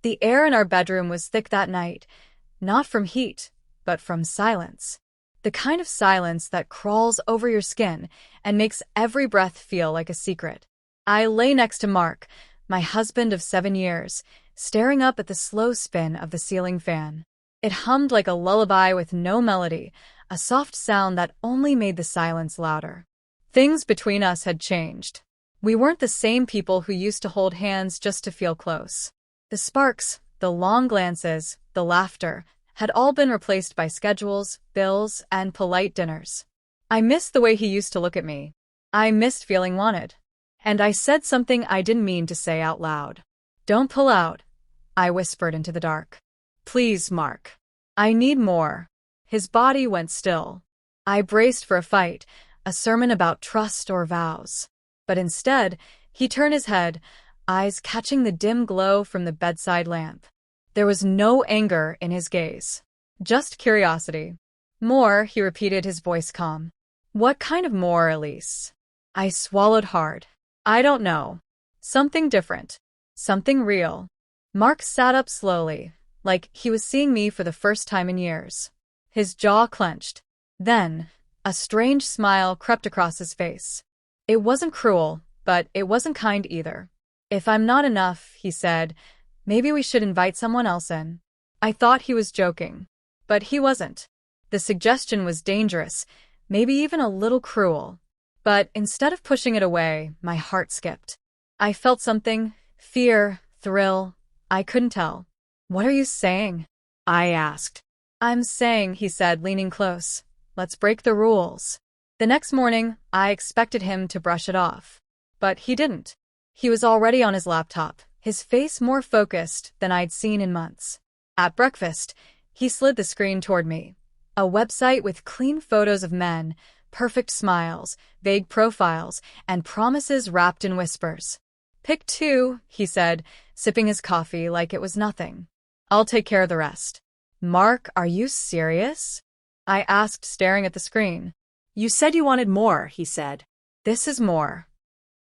The air in our bedroom was thick that night, not from heat, but from silence. The kind of silence that crawls over your skin and makes every breath feel like a secret. I lay next to Mark, my husband of 7 years, staring up at the slow spin of the ceiling fan. It hummed like a lullaby with no melody, a soft sound that only made the silence louder. Things between us had changed. We weren't the same people who used to hold hands just to feel close. The sparks, the long glances, the laughter, had all been replaced by schedules, bills, and polite dinners. I missed the way he used to look at me. I missed feeling wanted. And I said something I didn't mean to say out loud. "Don't pull out," I whispered into the dark. "Please, Mark. I need more." His body went still. I braced for a fight, a sermon about trust or vows. But instead, he turned his head, eyes catching the dim glow from the bedside lamp. There was no anger in his gaze, just curiosity. "More," he repeated, his voice calm. "What kind of more, Elise?" I swallowed hard. "I don't know. Something different. Something real." Mark sat up slowly, like he was seeing me for the first time in years. His jaw clenched. Then, a strange smile crept across his face. It wasn't cruel, but it wasn't kind either. "If I'm not enough," he said, "maybe we should invite someone else in." I thought he was joking. But he wasn't. The suggestion was dangerous, maybe even a little cruel. But instead of pushing it away, my heart skipped. I felt something, fear, thrill, I couldn't tell. "What are you saying?" I asked. "I'm saying," he said, leaning close, "let's break the rules." The next morning, I expected him to brush it off. But he didn't. He was already on his laptop, his face more focused than I'd seen in months. At breakfast, he slid the screen toward me. A website with clean photos of men, perfect smiles, vague profiles, and promises wrapped in whispers. "Pick two," he said, sipping his coffee like it was nothing. "I'll take care of the rest." "Mark, are you serious?" I asked, staring at the screen. "You said you wanted more," he said. "This is more."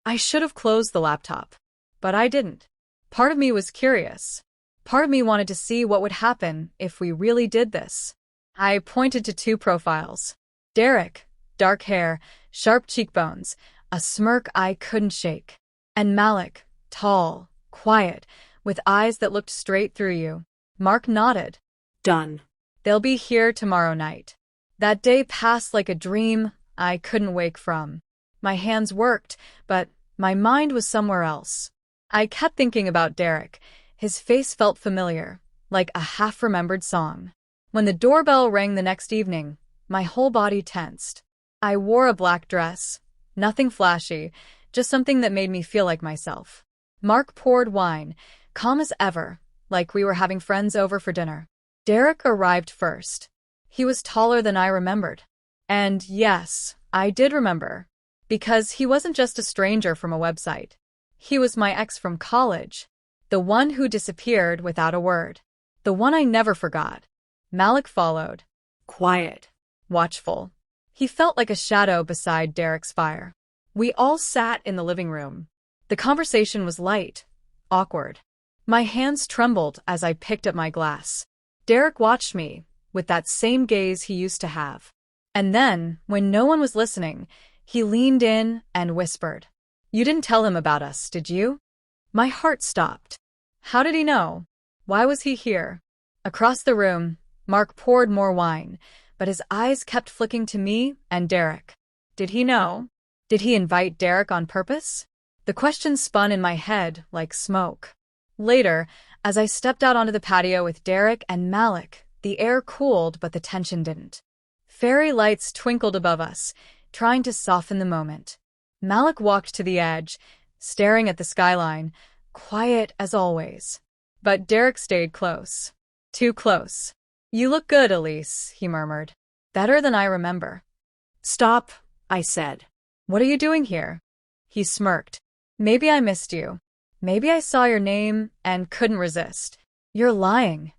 I should have closed the laptop. But I didn't. Part of me was curious. Part of me wanted to see what would happen if we really did this. I pointed to two profiles. Derek, dark hair, sharp cheekbones, a smirk I couldn't shake. And Malik, tall, quiet, with eyes that looked straight through you. Mark nodded. "Done. They'll be here tomorrow night." That day passed like a dream I couldn't wake from. My hands worked, but my mind was somewhere else. I kept thinking about Derek. His face felt familiar, like a half-remembered song. When the doorbell rang the next evening, my whole body tensed. I wore a black dress. Nothing flashy, just something that made me feel like myself. Mark poured wine, calm as ever, like we were having friends over for dinner. Derek arrived first. He was taller than I remembered. And yes, I did remember. Because he wasn't just a stranger from a website. He was my ex from college. The one who disappeared without a word. The one I never forgot. Malik followed. Quiet. Watchful. He felt like a shadow beside Derek's fire. We all sat in the living room. The conversation was light, awkward. My hands trembled as I picked up my glass. Derek watched me, with that same gaze he used to have. And then, when no one was listening, he leaned in and whispered, "You didn't tell him about us, did you?" My heart stopped. How did he know? Why was he here? Across the room, Mark poured more wine, but his eyes kept flicking to me and Derek. Did he know? Did he invite Derek on purpose? The question spun in my head like smoke. Later, as I stepped out onto the patio with Derek and Malik, the air cooled but the tension didn't. Fairy lights twinkled above us, trying to soften the moment. Malik walked to the edge, staring at the skyline, quiet as always. But Derek stayed close. Too close. "You look good, Elise," he murmured. "Better than I remember." "Stop," I said. "What are you doing here?" He smirked. "Maybe I missed you. Maybe I saw your name and couldn't resist." "You're lying."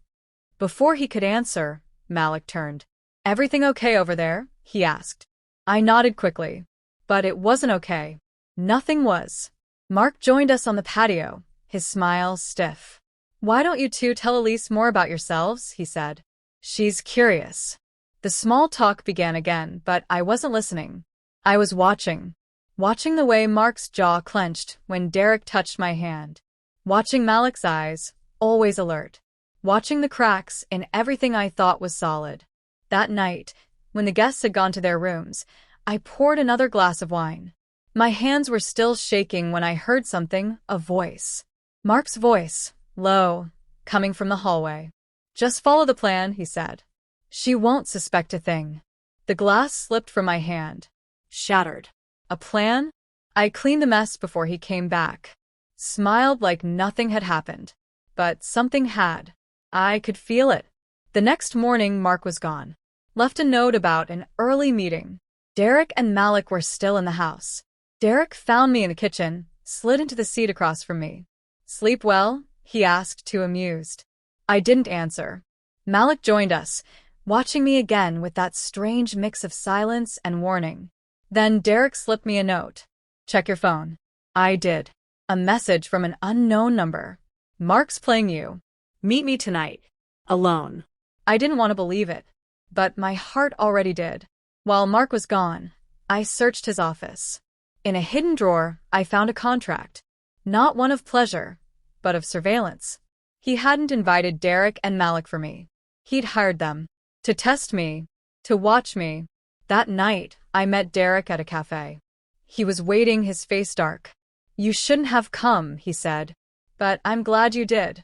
Before he could answer, Malik turned. "Everything okay over there?" he asked. I nodded quickly. But it wasn't okay. Nothing was. Mark joined us on the patio, his smile stiff. Why don't you two tell Elise more about yourselves? He said. She's curious. The small talk began again, but I wasn't listening. I was watching the way Mark's jaw clenched when Derek touched my hand. Watching Malik's eyes, always alert. Watching the cracks in everything I thought was solid. That night, when the guests had gone to their rooms, I poured another glass of wine. My hands were still shaking when I heard something, a voice. Mark's voice, low, coming from the hallway. Just follow the plan, he said. She won't suspect a thing. The glass slipped from my hand. Shattered. A plan? I cleaned the mess before he came back. Smiled like nothing had happened. But something had. I could feel it. The next morning, Mark was gone. Left a note about an early meeting. Derek and Malik were still in the house. Derek found me in the kitchen, slid into the seat across from me. Sleep well? He asked, too amused. I didn't answer. Malik joined us, watching me again with that strange mix of silence and warning. Then Derek slipped me a note. Check your phone. I did. A message from an unknown number. Mark's playing you. Meet me tonight. Alone. I didn't want to believe it, but my heart already did. While Mark was gone, I searched his office. In a hidden drawer, I found a contract. Not one of pleasure, but of surveillance. He hadn't invited Derek and Malik for me. He'd hired them. To test me. To watch me. That night, I met Derek at a cafe. He was waiting, his face dark. You shouldn't have come, he said. But I'm glad you did.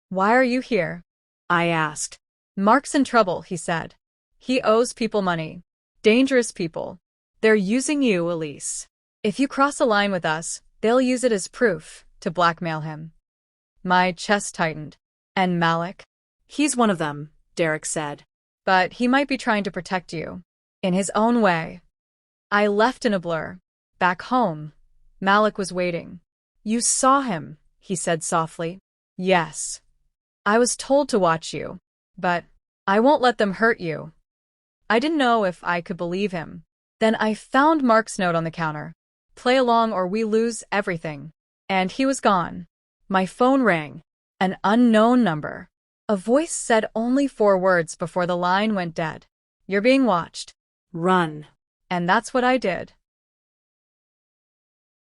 Why are you here? I asked. Mark's in trouble, he said. He owes people money. Dangerous people. They're using you, Elise. If you cross a line with us, they'll use it as proof to blackmail him. My chest tightened. And Malik? He's one of them, Derek said. But he might be trying to protect you. In his own way. I left in a blur. Back home, Malik was waiting. You saw him, he said softly. Yes. I was told to watch you. But I won't let them hurt you. I didn't know if I could believe him. Then I found Mark's note on the counter. Play along or we lose everything. And he was gone. My phone rang. An unknown number. A voice said only 4 words before the line went dead. You're being watched. Run. And that's what I did.